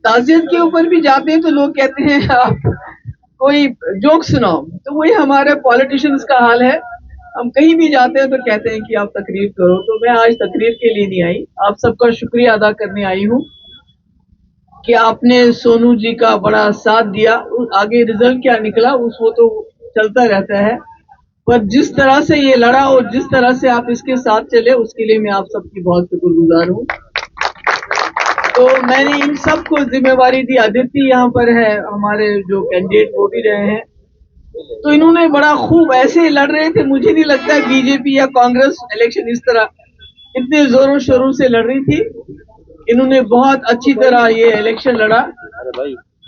ताज़ियत के ऊपर भी जाते हैं तो लोग कहते हैं आप कोई जोक सुनाओ, तो वही हमारे पॉलिटिशियंस का हाल है। हम कहीं भी जाते हैं तो कहते हैं कि आप तकरीर करो, तो मैं आज तकरीर के लिए नहीं आई, आप सबका शुक्रिया अदा करने आई हूँ कि आपने सोनू जी का बड़ा साथ दिया। आगे रिजल्ट क्या निकला उस वो तो चलता रहता है, पर जिस तरह से ये लड़ा और जिस तरह से आप इसके साथ चले उसके लिए मैं आप सबकी बहुत शुक्रगुजार हूँ। तो मैंने इन सबको जिम्मेवारी दी। आदित्य यहाँ पर है, हमारे जो कैंडिडेट वोट ही रहे हैं, तो इन्होंने बड़ा खूब ऐसे लड़ रहे थे। मुझे नहीं लगता है बीजेपी या कांग्रेस इलेक्शन इस तरह इतने जोरों शोरों से लड़ रही थी। इन्होंने बहुत अच्छी तरह ये इलेक्शन लड़ा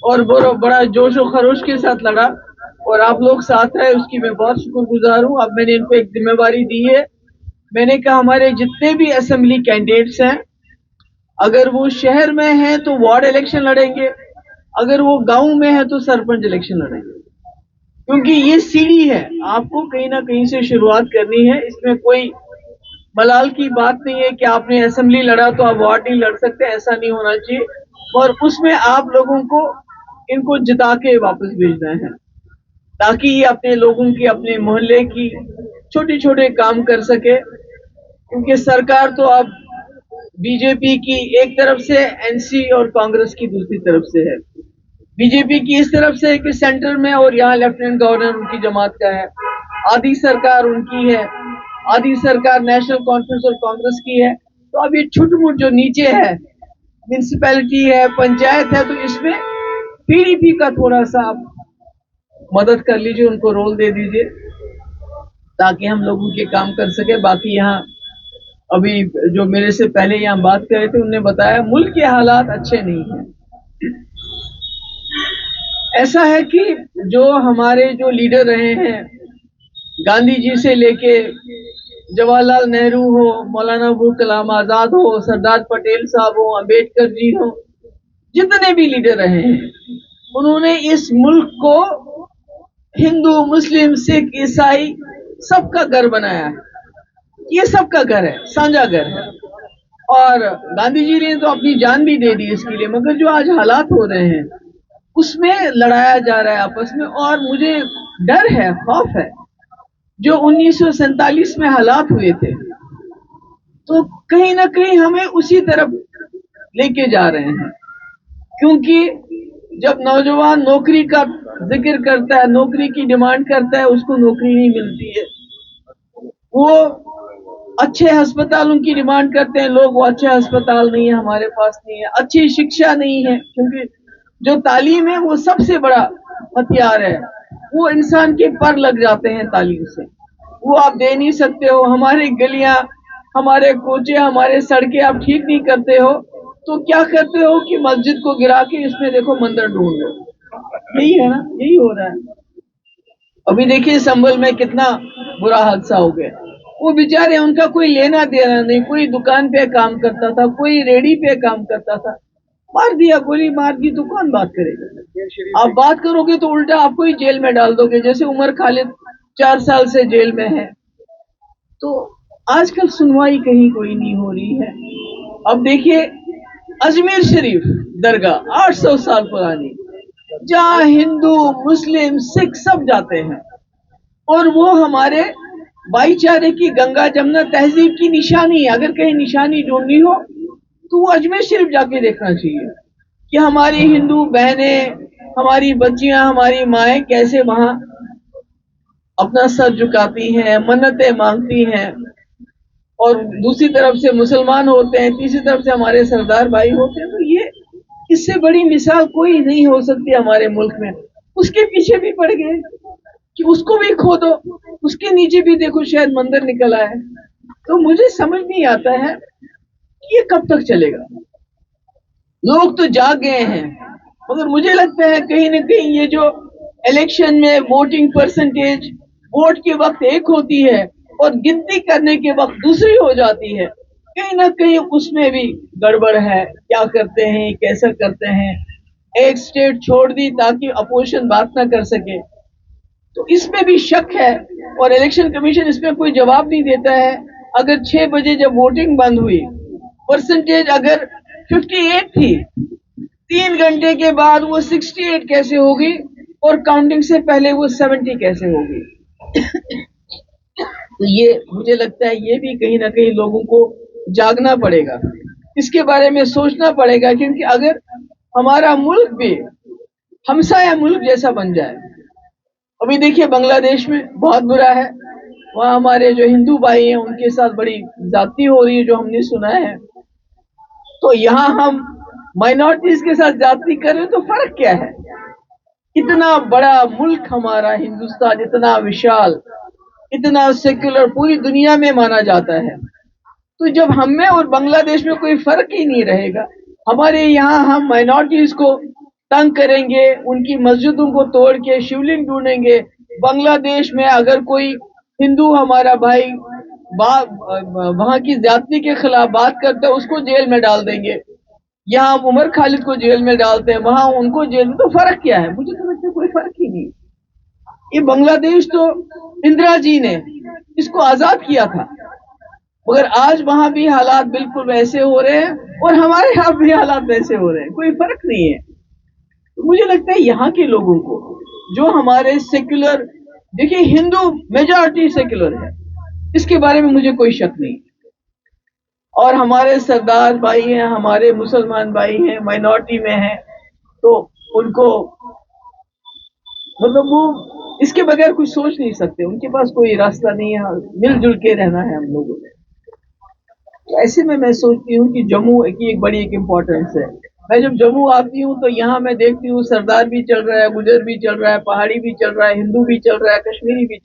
और बड़ा जोश और खरोश के साथ लड़ा, और आप लोग साथ रहे उसकी मैं बहुत शुक्रगुजार हूँ। अब मैंने इनको एक जिम्मेवारी दी है। मैंने कहा हमारे जितने भी असेंबली कैंडिडेट्स हैं, अगर वो शहर में है तो वार्ड इलेक्शन लड़ेंगे, अगर वो गांव में है तो सरपंच इलेक्शन लड़ेंगे, क्योंकि ये सीढ़ी है, आपको कहीं ना कहीं से शुरुआत करनी है। इसमें कोई मलाल की बात नहीं है कि आपने असेंबली लड़ा तो आप वार्ड नहीं लड़ सकते, ऐसा नहीं होना चाहिए। और उसमें आप लोगों को इनको जिता के वापस भेजना है, ताकि ये अपने लोगों की, अपने मोहल्ले की छोटे छोटे काम कर सके। क्योंकि सरकार तो अब बीजेपी की एक तरफ से, एनसी और कांग्रेस की दूसरी तरफ से है। बीजेपी की इस तरफ से है कि सेंटर में, और यहाँ लेफ्टिनेंट गवर्नर उनकी जमात का है, आधी सरकार उनकी है, आधी सरकार नेशनल कॉन्फ्रेंस और कांग्रेस की है। तो अब ये छुटमुट जो नीचे है, म्यूनिसिपैलिटी है, पंचायत है, तो इसमें पीडीपी का थोड़ा सा आप मदद कर लीजिए, उनको रोल दे दीजिए ताकि हम लोगों के काम कर सके। बाकी यहाँ अभी जो मेरे से पहले यहाँ बात कर रहे थे उन्होंने बताया मुल्क के हालात अच्छे नहीं हैं। ऐसा है कि जो हमारे जो लीडर रहे हैं, गांधी जी से लेके जवाहरलाल नेहरू हो, मौलाना अबुल कलाम आजाद हो, सरदार पटेल साहब हो, अंबेडकर जी हो, जितने भी लीडर रहे हैं, उन्होंने इस मुल्क को हिंदू, मुस्लिम, सिख, ईसाई सबका घर बनाया है। ये सबका घर है, साझा घर है। और गांधी जी ने तो अपनी जान भी दे दी इसके लिए, मगर जो आज हालात हो रहे हैं उसमें लड़ाया जा रहा है आपस में। और मुझे डर है, खौफ है, जो 1947 में हालात हुए थे, तो कहीं ना कहीं हमें उसी तरफ लेके जा रहे हैं। क्योंकि जब नौजवान नौकरी का जिक्र करता है, नौकरी की डिमांड करता है, उसको नौकरी नहीं मिलती है। वो अच्छे अस्पतालों की डिमांड करते हैं लोग, वो अच्छे अस्पताल नहीं है, हमारे पास नहीं है। अच्छी शिक्षा नहीं है, क्योंकि जो तालीम है वो सबसे बड़ा हथियार है। वो इंसान के पर लग जाते हैं तालीम से, वो आप दे नहीं सकते हो। हमारी गलियां, हमारे कोचे, हमारे सड़कें आप ठीक नहीं करते हो, तो क्या करते हो कि मस्जिद को गिरा के इसमें देखो मंदिर ढूंढ लो। यही है ना, यही हो रहा है। अभी देखिए संभल में कितना बुरा हादसा हो गया। वो बेचारे, उनका कोई लेना देना नहीं, कोई दुकान पे काम करता था, कोई रेडी पे काम करता था, मार दिया, गोली मार दी, तो कौन बात करेगा? आप बात करोगे तो उल्टा आपको ही जेल में डाल दोगे, जैसे उमर खालिद 4 साल से जेल में है। तो आजकल सुनवाई कहीं कोई नहीं हो रही है। अब देखिए अजमेर शरीफ दरगाह 800 साल पुरानी, जहाँ हिंदू, मुस्लिम, सिख सब जाते हैं, और वो हमारे भाईचारे की, गंगा जमुना तहजीब की निशानी है। अगर कहीं निशानी ढूंढनी हो तो वो अजमेर शरीफ जाके देखना चाहिए कि हमारी हिंदू बहनें, हमारी बच्चियां, हमारी माएँ कैसे वहां अपना सर झुकाती हैं, मन्नतें मांगती हैं। और दूसरी तरफ से मुसलमान होते हैं, तीसरी तरफ से हमारे सरदार भाई होते हैं। तो ये, इससे बड़ी मिसाल कोई नहीं हो सकती हमारे मुल्क में। उसके पीछे भी पड़ गए कि उसको भी खोदो, उसके नीचे भी देखो शायद मंदिर निकल आए। तो मुझे समझ नहीं आता है कि ये कब तक चलेगा। लोग तो जाग गए हैं, मगर मुझे लगता है कहीं ना कहीं ये जो इलेक्शन में वोटिंग परसेंटेज वोट के वक्त एक होती है और गिनती करने के वक्त दूसरी हो जाती है, कहीं ना कहीं उसमें भी गड़बड़ है। क्या करते हैं, कैसा करते हैं, एक स्टेट छोड़ दी ताकि अपोजिशन बात ना कर सके, तो इसमें भी शक है। और इलेक्शन कमीशन इसमें कोई जवाब नहीं देता है। अगर 6 बजे जब वोटिंग बंद हुई, परसेंटेज अगर 58 थी, 3 घंटे के बाद वो 68 कैसे होगी और काउंटिंग से पहले वो 70 कैसे होगी। तो ये मुझे लगता है ये भी कहीं ना कहीं लोगों को जागना पड़ेगा, इसके बारे में सोचना पड़ेगा, क्योंकि अगर हमारा मुल्क भी हमसाया मुल्क जैसा बन जाए, अभी देखिए बांग्लादेश में बहुत बुरा है, वहाँ हमारे जो हिंदू भाई हैं उनके साथ बड़ी ज्यादती हो रही है जो हमने सुना है। तो यहाँ हम माइनॉरिटीज के साथ ज्यादती कर रहे हैं, तो फर्क क्या है? इतना बड़ा मुल्क हमारा हिंदुस्तान, इतना विशाल, इतना सेक्युलर, पूरी दुनिया में माना जाता है। तो जब हम में और बांग्लादेश में कोई फर्क ही नहीं रहेगा, हमारे यहाँ हम माइनॉरिटीज को तंग करेंगे, उनकी मस्जिदों को तोड़ के शिवलिंग ढूंढेंगे। बांग्लादेश में अगर कोई हिंदू हमारा भाई वहां की ज्यादती के खिलाफ बात करता है, उसको जेल में डाल देंगे। यहाँ हम उमर खालिद को जेल में डालते हैं, वहां उनको जेल में, तो फर्क क्या है? मुझे तो लगता है कोई फर्क ही नहीं। ये बांग्लादेश तो इंदिरा जी ने इसको आजाद किया था, मगर आज वहां भी हालात बिल्कुल वैसे हो रहे हैं और हमारे यहाँ भी हालात वैसे हो रहे हैं, कोई फर्क नहीं है। तो मुझे लगता है यहाँ के लोगों को, जो हमारे सेक्युलर, देखिए हिंदू मेजॉरिटी सेक्युलर है, इसके बारे में मुझे कोई शक नहीं, और हमारे सरदार भाई हैं, हमारे मुसलमान भाई हैं माइनॉरिटी में हैं, तो उनको मतलब वो इसके बगैर कुछ सोच नहीं सकते, उनके पास कोई रास्ता नहीं है, मिलजुल के रहना है हम लोगों ने। तो ऐसे में मैं सोचती हूँ कि जम्मू की एक बड़ी एक इम्पोर्टेंस है। मैं जब जम्मू आती हूँ तो यहाँ मैं देखती हूँ सरदार भी चल रहा है, गुजर भी चल रहा है, पहाड़ी भी चल रहा है, हिंदू भी चल रहा है, कश्मीरी भी चल रहा है।